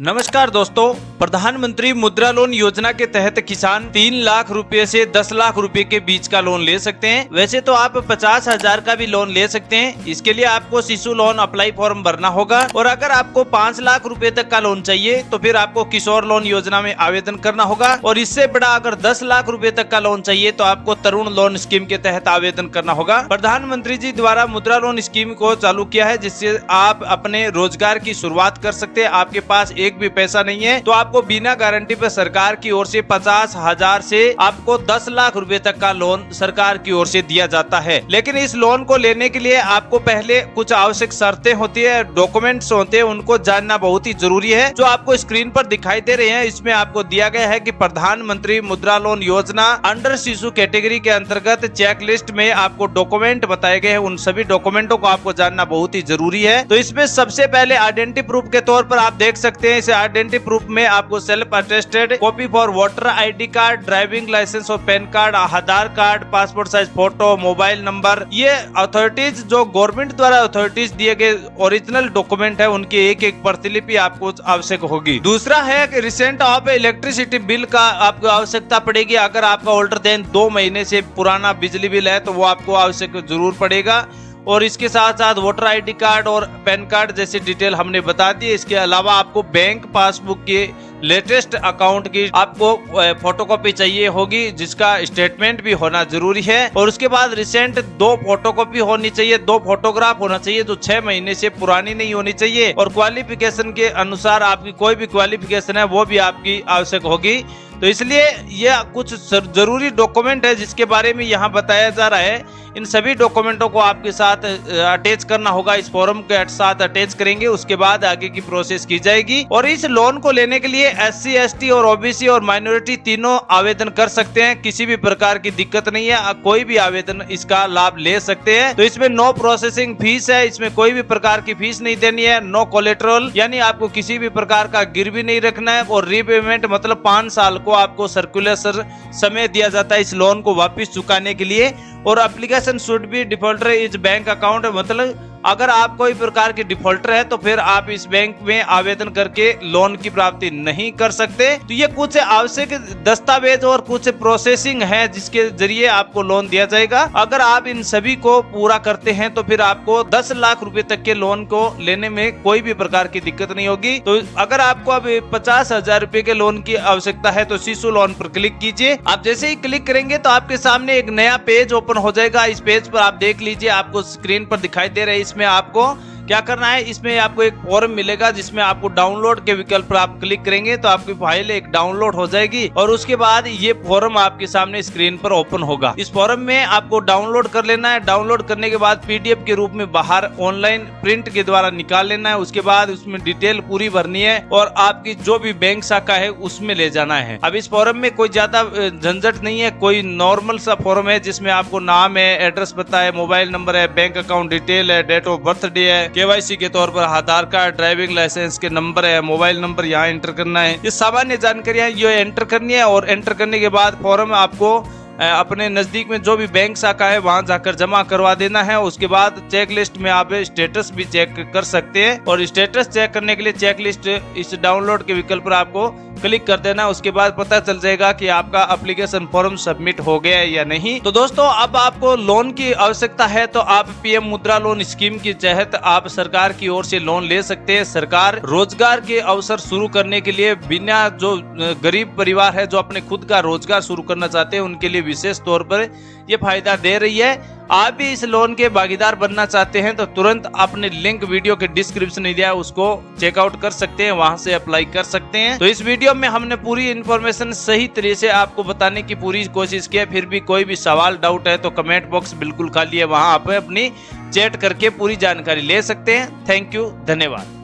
नमस्कार दोस्तों, प्रधानमंत्री मुद्रा लोन योजना के तहत किसान 3 लाख रुपए से 10 लाख रुपए के बीच का लोन ले सकते हैं। वैसे तो आप 50,000 का भी लोन ले सकते हैं। इसके लिए आपको शिशु लोन अप्लाई फॉर्म भरना होगा और अगर आपको 5 लाख रुपए तक का लोन चाहिए तो फिर आपको किशोर लोन योजना में आवेदन करना होगा और इससे बड़ा अगर 10 लाख रुपए तक का लोन चाहिए तो आपको तरुण लोन स्कीम के तहत आवेदन करना होगा। प्रधानमंत्री जी द्वारा मुद्रा लोन स्कीम को चालू किया है जिससे आप अपने रोजगार की शुरुआत कर सकते हैं। आपके पास एक भी पैसा नहीं है तो आपको बिना गारंटी पे सरकार की ओर से 50,000 से आपको 10 लाख रुपए तक का लोन सरकार की ओर से दिया जाता है। लेकिन इस लोन को लेने के लिए आपको पहले कुछ आवश्यक शर्तें होती है, डॉक्यूमेंट्स होते हैं, उनको जानना बहुत ही जरूरी है। जो आपको स्क्रीन पर दिखाई दे रहे हैं इसमें आपको दिया गया है कि प्रधानमंत्री मुद्रा लोन योजना अंडर शिशु कैटेगरी के अंतर्गत चेक लिस्ट में आपको डॉक्यूमेंट बताए गए हैं। उन सभी डॉक्यूमेंटों को आपको जानना बहुत ही जरूरी है। तो इसमें सबसे पहले आइडेंटिटी प्रूफ के तौर पर आप देख सकते हैं, इसे आइडेंटिटी प्रूफ में आपको self attested copy for voter ID card, driving licence और PAN card, Aadhaar card, passport size photo, mobile number, ये अथॉरिटीज जो गवर्नमेंट द्वारा अथॉरिटीज दिए गए ओरिजिनल डॉक्यूमेंट है उनकी एक प्रतिलिपि आपको आवश्यक होगी। दूसरा है कि रिसेंट ऑफ इलेक्ट्रिसिटी बिल का आपको आवश्यकता पड़ेगी। अगर आपका ओल्डर देन 2 महीने से पुराना बिजली बिल है तो वो आपको आवश्यक जरूर पड़ेगा। और इसके साथ साथ वोटर आईडी कार्ड और पैन कार्ड जैसी डिटेल हमने बता दी। इसके अलावा आपको बैंक पासबुक के लेटेस्ट अकाउंट की आपको फोटोकॉपी चाहिए होगी जिसका स्टेटमेंट भी होना जरूरी है। और उसके बाद रिसेंट 2 फोटोकॉपी होनी चाहिए, 2 फोटोग्राफ होना चाहिए जो 6 महीने से पुरानी नहीं होनी चाहिए। और क्वालिफिकेशन के अनुसार आपकी कोई भी क्वालिफिकेशन है वो भी आपकी आवश्यक होगी। तो इसलिए यह कुछ जरूरी डॉक्यूमेंट है जिसके बारे में यहाँ बताया जा रहा है। इन सभी डॉक्यूमेंटों को आपके साथ अटैच करना होगा, इस फॉर्म के साथ अटैच करेंगे, उसके बाद आगे की प्रोसेस की जाएगी। और इस लोन को लेने के लिए SC, ST और OBC और माइनॉरिटी तीनों आवेदन कर सकते हैं। किसी भी प्रकार की दिक्कत नहीं है, कोई भी आवेदन इसका लाभ ले सकते हैं। तो इसमें नो प्रोसेसिंग फीस है, इसमें कोई भी प्रकार की फीस नहीं देनी है। नो कोलेट्रल यानी आपको किसी भी प्रकार का गिरवी नहीं रखना है। और रीपेमेंट मतलब 5 साल को आपको सर्कुलर समय दिया जाता है इस लोन को वापस चुकाने के लिए। और application should be defaulter is bank account, मतलब अगर आप कोई प्रकार के डिफॉल्टर है तो फिर आप इस बैंक में आवेदन करके लोन की प्राप्ति नहीं कर सकते। तो ये कुछ आवश्यक दस्तावेज और कुछ प्रोसेसिंग है जिसके जरिए आपको लोन दिया जाएगा। अगर आप इन सभी को पूरा करते हैं तो फिर आपको 10 लाख रुपए तक के लोन को लेने में कोई भी प्रकार की दिक्कत नहीं होगी। तो अगर आपको अब 50,000 रुपए के लोन की आवश्यकता है तो शिशु लोन पर क्लिक कीजिए। आप जैसे ही क्लिक करेंगे तो आपके सामने एक नया पेज ओपन हो जाएगा। इस पेज पर आप देख लीजिए, आपको स्क्रीन पर दिखाई दे रहा है। इसमें आपको क्या करना है, इसमें आपको एक फॉर्म मिलेगा जिसमें आपको डाउनलोड के विकल्प पर आप क्लिक करेंगे तो आपकी फाइल एक डाउनलोड हो जाएगी। और उसके बाद ये फॉर्म आपके सामने स्क्रीन पर ओपन होगा। इस फॉर्म में आपको डाउनलोड कर लेना है। डाउनलोड करने के बाद PDF के रूप में बाहर ऑनलाइन प्रिंट के द्वारा निकाल लेना है। उसके बाद उसमें डिटेल पूरी भरनी है और आपकी जो भी बैंक शाखा है उसमें ले जाना है। अब इस फॉर्म में कोई ज्यादा झंझट नहीं है, कोई नॉर्मल सा फॉर्म है जिसमें आपको नाम है, एड्रेस पता है, मोबाइल नंबर है, बैंक अकाउंट डिटेल है, डेट ऑफ बर्थडे है, KYC के तौर पर आधार कार्ड, ड्राइविंग लाइसेंस के नंबर है, मोबाइल नंबर यहाँ एंटर करना है। ये सामान्य जानकारियां ये एंटर करनी है। और एंटर करने के बाद फॉर्म आपको अपने नजदीक में जो भी बैंक शाखा है वहां जाकर जमा करवा देना है। उसके बाद चेक लिस्ट में आप स्टेटस भी चेक कर सकते हैं। और स्टेटस चेक करने के लिए चेक लिस्ट इस डाउनलोड के विकल्प पर आपको क्लिक कर देना। उसके बाद पता चल जाएगा कि आपका एप्लीकेशन फॉर्म सबमिट हो गया है या नहीं। तो दोस्तों, अब आपको लोन की आवश्यकता है तो आप PM मुद्रा लोन स्कीम के तहत आप सरकार की ओर से लोन ले सकते हैं। सरकार रोजगार के अवसर शुरू करने के लिए बिना जो गरीब परिवार है जो अपने खुद का रोजगार शुरू करना चाहते हैं उनके लिए विशेष तौर पर ये फायदा दे रही है। आप भी इस लोन के भागीदार बनना चाहते हैं तो तुरंत अपने लिंक वीडियो के डिस्क्रिप्शन में दिया है उसको चेकआउट कर सकते हैं, वहां से अप्लाई कर सकते हैं। तो इस वीडियो में हमने पूरी इन्फॉर्मेशन सही तरीके से आपको बताने की पूरी कोशिश की है। फिर भी कोई भी सवाल डाउट है तो कमेंट बॉक्स बिल्कुल खाली है, वहां आप अपनी चैट करके पूरी जानकारी ले सकते हैं। थैंक यू, धन्यवाद।